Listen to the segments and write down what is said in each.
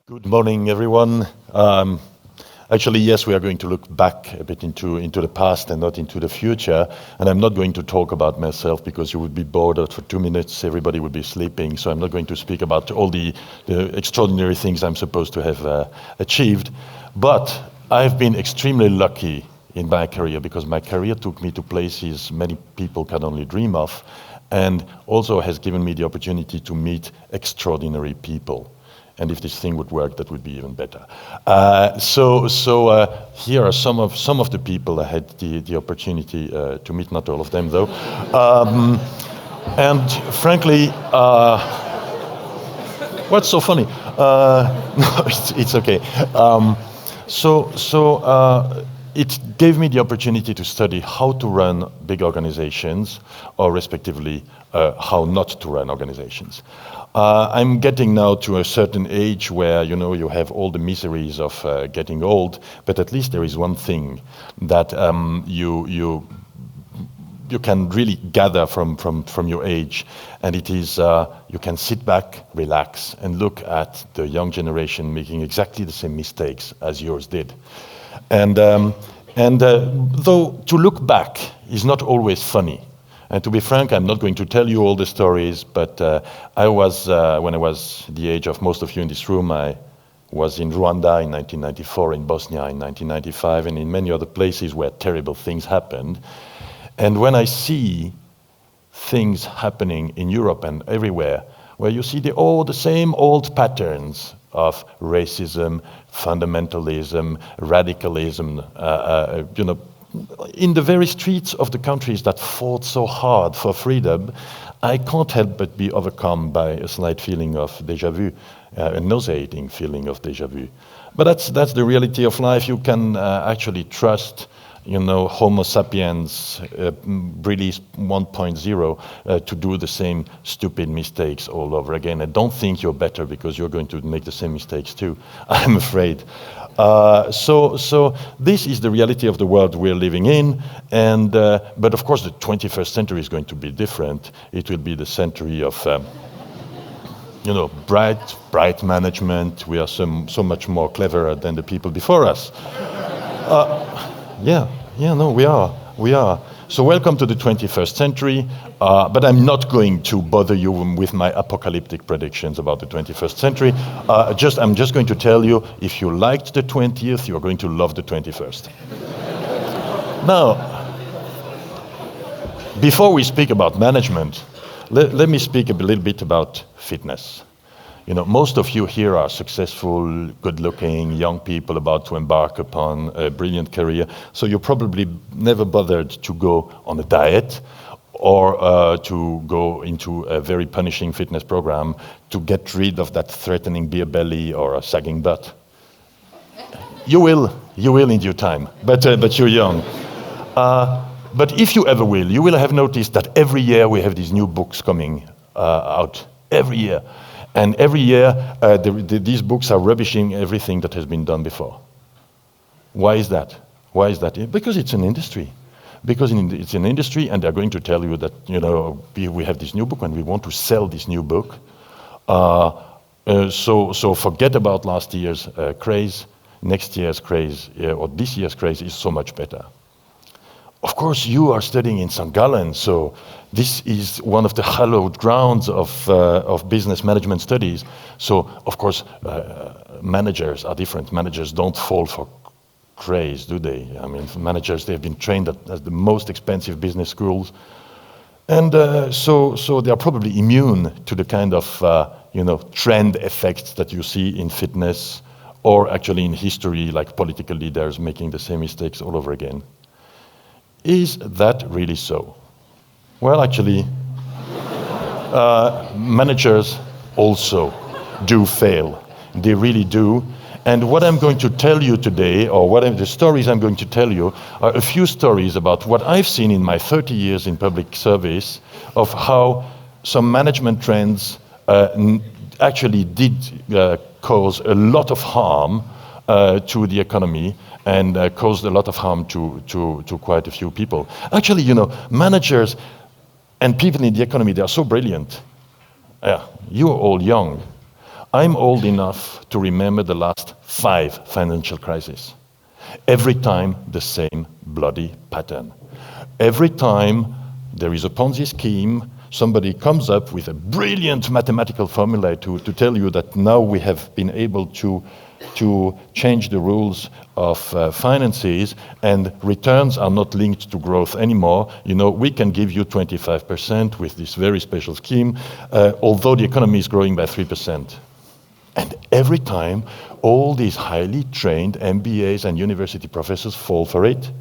Good morning, everyone. Actually, yes, we are going to look back a bit into the past and not into the future. And I'm not going to talk about myself because you would be bored for 2 minutes. Everybody would be sleeping. So I'm not going to speak about all the extraordinary things I'm supposed to have achieved. But I've been extremely lucky in my career because my career took me to places many people can only dream of, and also has given me the opportunity to meet extraordinary people. And if this thing would work, that would be even better. So here are some of the people I had the opportunity to meet. Not all of them, though. And frankly, what's so funny? No, it's okay. It gave me the opportunity to study how to run big organizations, or respectively, how not to run organizations. I'm getting now to a certain age where, you have all the miseries of getting old, but at least there is one thing that you can really gather from your age, and it is you can sit back, relax, and look at the young generation making exactly the same mistakes as yours did. And though to look back is not always funny, and to be frank, I'm not going to tell you all the stories, but I was, when I was the age of most of you in this room, I was in Rwanda in 1994, in Bosnia in 1995, and in many other places where terrible things happened. And when I see things happening in Europe and everywhere, where you see the same old patterns of racism, fundamentalism, radicalism, in the very streets of the countries that fought so hard for freedom, I can't help but be overcome by a slight feeling of déjà vu, a nauseating feeling of déjà vu. But that's the reality of life. You can actually trust, Homo sapiens release 1.0 to do the same stupid mistakes all over again. And don't think you're better because you're going to make the same mistakes too, I'm afraid. So this is the reality of the world we're living in, and but of course the 21st century is going to be different. It will be the century of bright management. We are so much more cleverer than the people before us. We are. So welcome to the 21st century, but I'm not going to bother you with my apocalyptic predictions about the 21st century. I'm just going to tell you, if you liked the 20th, you're going to love the 21st. Now, before we speak about management, let me speak a little bit about fitness. Most of you here are successful, good-looking young people about to embark upon a brilliant career, so you probably never bothered to go on a diet or to go into a very punishing fitness program to get rid of that threatening beer belly or a sagging butt. You will in due time, but you're young. But if you ever will, you will have noticed that every year we have these new books coming out, every year. And every year, these books are rubbishing everything that has been done before. Why is that? Because it's an industry. It's an industry, and they're going to tell you that, we have this new book and we want to sell this new book. So forget about last year's craze. Next year's craze, or this year's craze, is so much better. Of course, you are studying in St. Gallen, so this is one of the hallowed grounds of business management studies. So, of course, managers are different. Managers don't fall for craze, do they? I mean, managers, they've been trained at the most expensive business schools. And so they are probably immune to the kind of, trend effects that you see in fitness, or actually in history, like political leaders making the same mistakes all over again. Is that really so? Well, actually, managers also do fail. They really do. And what I'm going to tell you today, or the stories I'm going to tell you, are a few stories about what I've seen in my 30 years in public service of how some management trends actually did cause a lot of harm to the economy, and caused a lot of harm to quite a few people. Actually, managers and people in the economy, they are so brilliant. You're all young. I'm old enough to remember the last 5 financial crises. Every time the same bloody pattern. Every time there is a Ponzi scheme, somebody comes up with a brilliant mathematical formula to tell you that now we have been able to change the rules of finances, and returns are not linked to growth anymore. You know, we can give you 25% with this very special scheme, although the economy is growing by 3%. And every time, all these highly trained MBAs and university professors fall for it.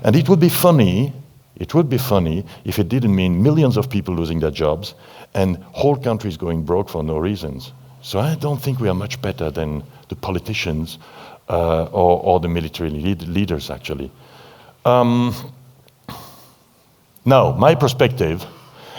And it would be funny if it didn't mean millions of people losing their jobs and whole countries going broke for no reasons. So I don't think we are much better than the politicians or the military leaders, actually. Now, my perspective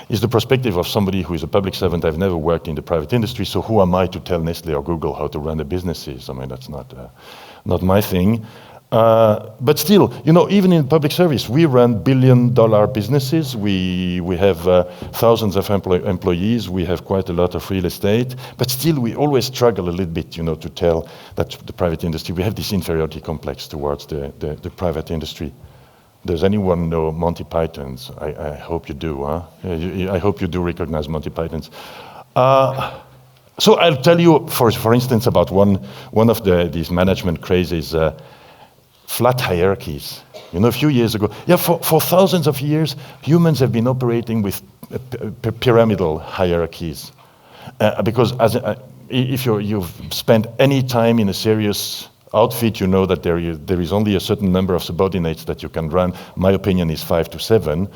is the perspective of somebody who is a public servant. I've never worked in the private industry, so who am I to tell Nestle or Google how to run their businesses? I mean, that's not my thing. But still, you know, even in public service, we run billion-dollar businesses. We have thousands of employees. We have quite a lot of real estate. But still, we always struggle a little bit, you know, to tell that the private industry, we have this inferiority complex towards the private industry. Does anyone know Monty Pythons? I hope you do, huh? I hope you do recognize Monty Pythons. So I'll tell you, for instance, about one of these management crazes, flat hierarchies. You know, a few years ago, for thousands of years, humans have been operating with pyramidal hierarchies. Because if you've spent any time in a serious outfit, you know that there is only a certain number of subordinates that you can run. My opinion is 5 to 7.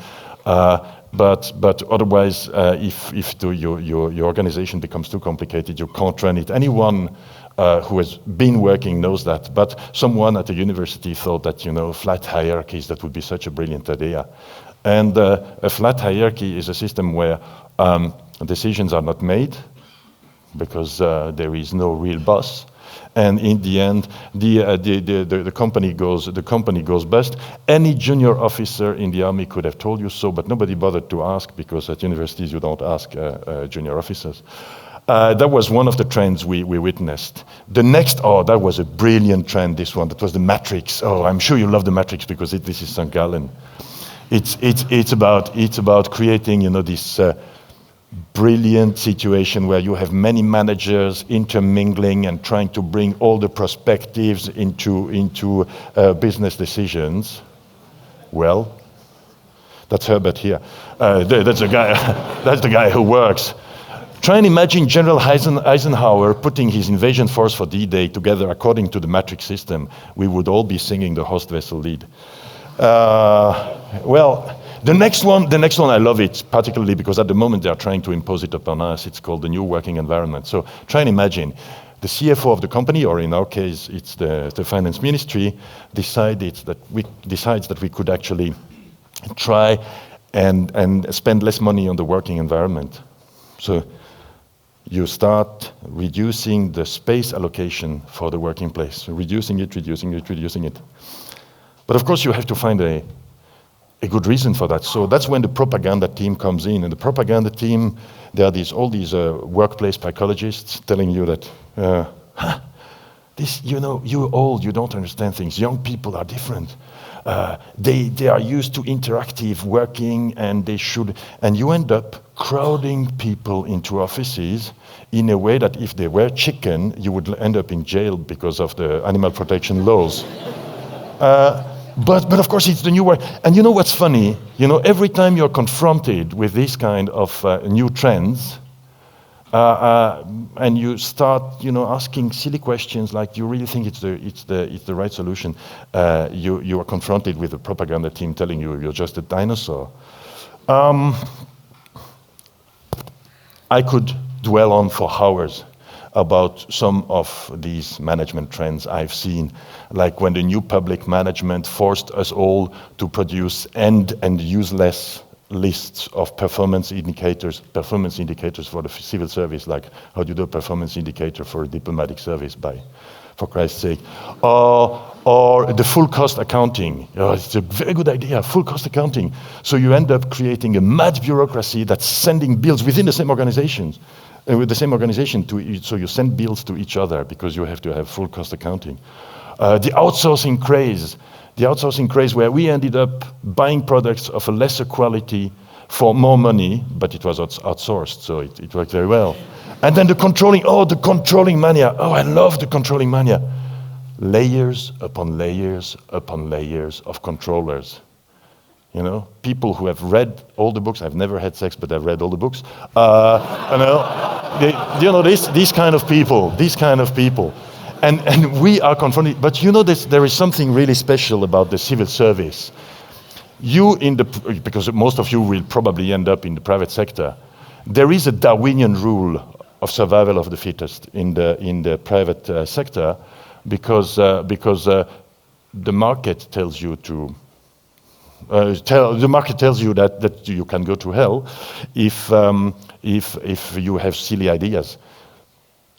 But otherwise, if your organization becomes too complicated, you can't run it. Anyone who has been working knows that. But someone at a university thought that, you know, flat hierarchies, that would be such a brilliant idea. And a flat hierarchy is a system where decisions are not made because there is no real boss. And in the end, the company goes bust. Any junior officer in the army could have told you so, but nobody bothered to ask, because at universities you don't ask junior officers. That was one of the trends we witnessed. The next, that was a brilliant trend, this one. That was the Matrix. Oh, I'm sure you love the Matrix because this is St. Gallen. It's about creating, you know, this brilliant situation where you have many managers intermingling and trying to bring all the perspectives into business decisions. Well, that's Herbert here. That's the guy. That's the guy who works. Try and imagine General Eisenhower putting his invasion force for D-Day together according to the Matrix system. We would all be singing the Host Vessel lead. Well, the next one, I love it, particularly because at the moment they are trying to impose it upon us. It's called the new working environment. So try and imagine the CFO of the company, or in our case, it's the finance ministry, decides that we could actually try and spend less money on the working environment. So you start reducing the space allocation for the working place, reducing it. But of course, you have to find a good reason for that. So that's when the propaganda team comes in. And the propaganda team, there are all these workplace psychologists telling you that, you're old, you don't understand things. Young people are different. They are used to interactive working, and you end up crowding people into offices in a way that if they were chicken, you would end up in jail because of the animal protection laws. But of course, it's the new work. And you know what's funny? You know, every time you're confronted with this kind of new trends, and you start, asking silly questions like, "You really think it's the right solution?" You are confronted with a propaganda team telling you you're just a dinosaur. I could dwell on for hours about some of these management trends I've seen, like when the new public management forced us all to produce end and useless lists of performance indicators for the civil service, like how do you do a performance indicator for a diplomatic service, for Christ's sake. Or Or the full cost accounting. It's a very good idea, full cost accounting. So you end up creating a mad bureaucracy that's sending bills within the same organizations, with the same organization so you send bills to each other because you have to have full cost accounting. The outsourcing craze where we ended up buying products of a lesser quality for more money, but it was outsourced, so it worked very well. And then the controlling mania. Oh, I love the controlling mania. Layers upon layers upon layers of controllers. You know, people who have read all the books. I've never had sex, but I've read all the books. These kind of people. And we are confronted. But you know, there is something really special about the civil service. Because most of you will probably end up in the private sector. There is a Darwinian rule of survival of the fittest in the private sector. Because the market tells you to that you can go to hell if you have silly ideas.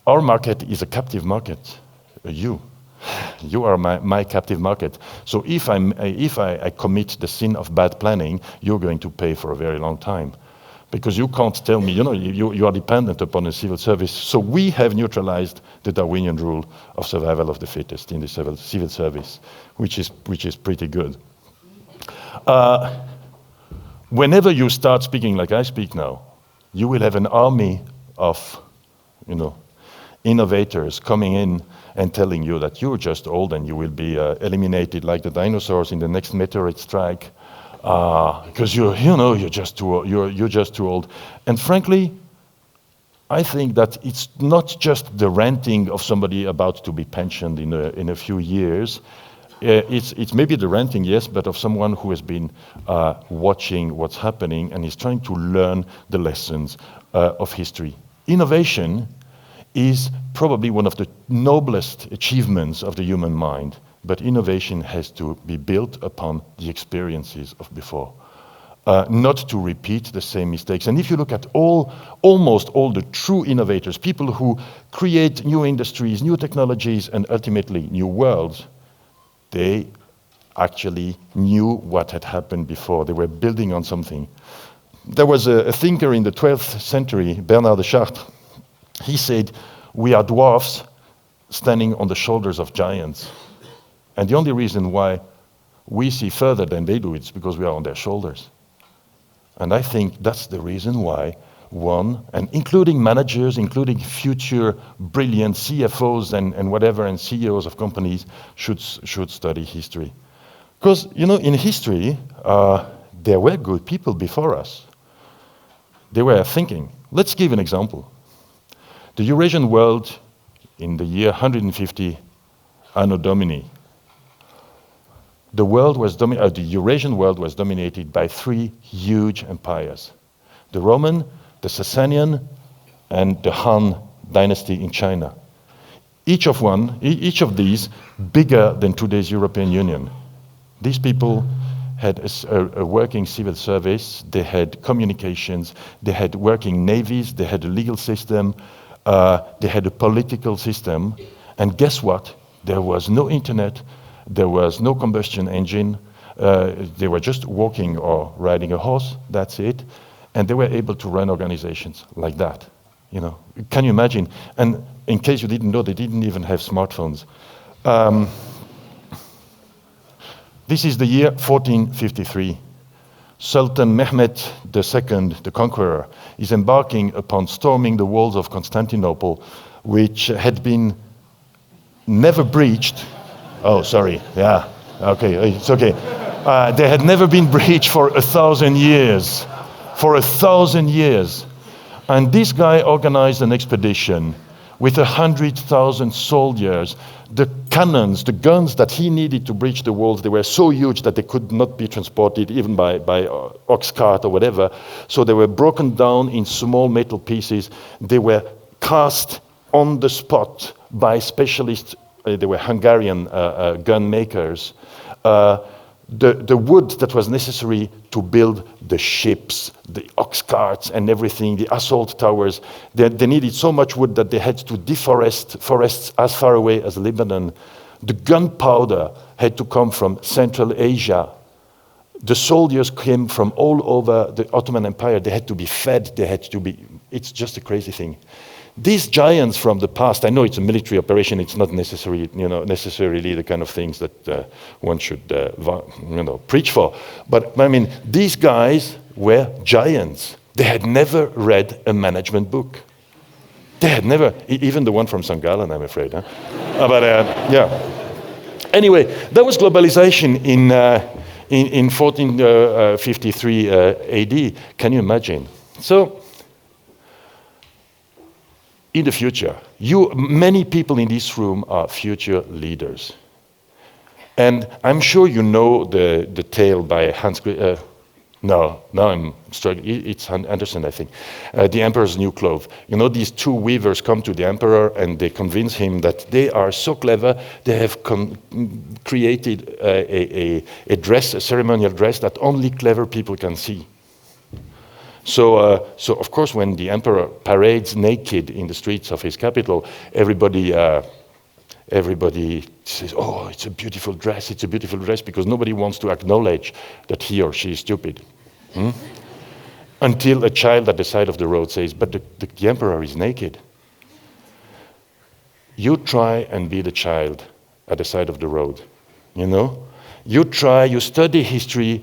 Our market is a captive market. You are my captive market. So if I commit the sin of bad planning, you're going to pay for a very long time. Because you can't tell me, you are dependent upon a civil service. So we have neutralized the Darwinian rule of survival of the fittest in the civil service, which is pretty good. Whenever you start speaking like I speak now, you will have an army of, innovators coming in and telling you that you're just old and you will be eliminated like the dinosaurs in the next meteorite strike. Because you're just too old. And frankly, I think that it's not just the ranting of somebody about to be pensioned in a few years. It's maybe the ranting, yes, but of someone who has been watching what's happening and is trying to learn the lessons of history. Innovation is probably one of the noblest achievements of the human mind. But innovation has to be built upon the experiences of before, not to repeat the same mistakes. And if you look at almost all the true innovators, people who create new industries, new technologies, and ultimately new worlds, they actually knew what had happened before. They were building on something. There was a thinker in the 12th century, Bernard de Chartres. He said, "We are dwarfs standing on the shoulders of giants." And the only reason why we see further than they do is because we are on their shoulders. And I think that's the reason why and including managers, including future brilliant CFOs and whatever, and CEOs of companies should study history. Because, in history, there were good people before us. They were thinking. Let's give an example. The Eurasian world in the year 150 Anno Domini, the Eurasian world was dominated by three huge empires: the Roman, the Sasanian, and the Han dynasty in China. Each of these bigger than today's European Union. These people had a working civil service, they had communications, they had working navies, they had a legal system, they had a political system, and guess what? There was no internet, there was no combustion engine, they were just walking or riding a horse, that's it, and they were able to run organizations like that. Can you imagine? And in case you didn't know, they didn't even have smartphones. This is the year 1453. Sultan Mehmed II, the Conqueror, is embarking upon storming the walls of Constantinople, which had been never breached. Oh, sorry, yeah, okay, it's okay. They had never been breached for 1,000 years. For 1,000 years. And this guy organized an expedition with 100,000 soldiers. The cannons, the guns that he needed to breach the walls, they were so huge that they could not be transported even by ox cart or whatever. So they were broken down in small metal pieces. They were cast on the spot by specialists. They were Hungarian gun makers. The wood that was necessary to build the ships, the ox carts and everything, the assault towers, they needed so much wood that they had to deforest forests as far away as Lebanon The gunpowder had to come from Central Asia. The soldiers came from all over the Ottoman Empire. They had to be fed. They had to be. It's just a crazy thing. These giants from the past. I know it's a military operation. It's not necessarily the kind of things that one should preach for. But I mean, these guys were giants. They had never read a management book. They had never, even the one from St. Gallen, I'm afraid. Huh? Yeah. Anyway, that was globalization in 1453 AD. Can you imagine? So, in the future, many people in this room are future leaders. And I'm sure you know the tale by Hans. No, I'm struggling. It's Andersen, I think. The Emperor's New Clothes. You know, these two weavers come to the Emperor and they convince him that they are so clever, they have created a dress, a ceremonial dress that only clever people can see. So of course, when the Emperor parades naked in the streets of his capital, everybody says, oh, it's a beautiful dress, because nobody wants to acknowledge that he or she is stupid. Until a child at the side of the road says, but the emperor is naked. You try and be the child at the side of the road, you know? You study history,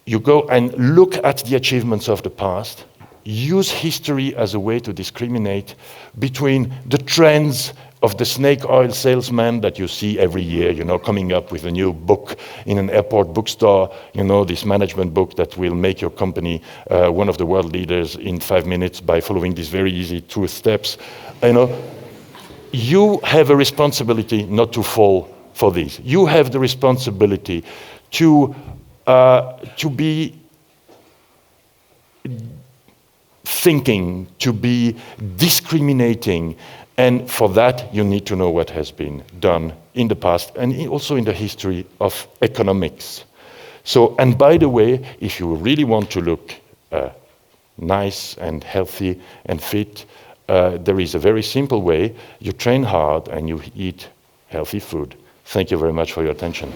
you go and look at the achievements of the past, use history as a way to discriminate between the trends of the snake oil salesman that you see every year, you know, coming up with a new book in an airport bookstore, you know, this management book that will make your company one of the world leaders in 5 minutes by following these very easy 2 steps. You know, you have a responsibility not to fall for these. You have the responsibility to be thinking, to be discriminating. And for that, you need to know what has been done in the past and also in the history of economics. So, and by the way, if you really want to look nice and healthy and fit, there is a very simple way. You train hard and you eat healthy food. Thank you very much for your attention.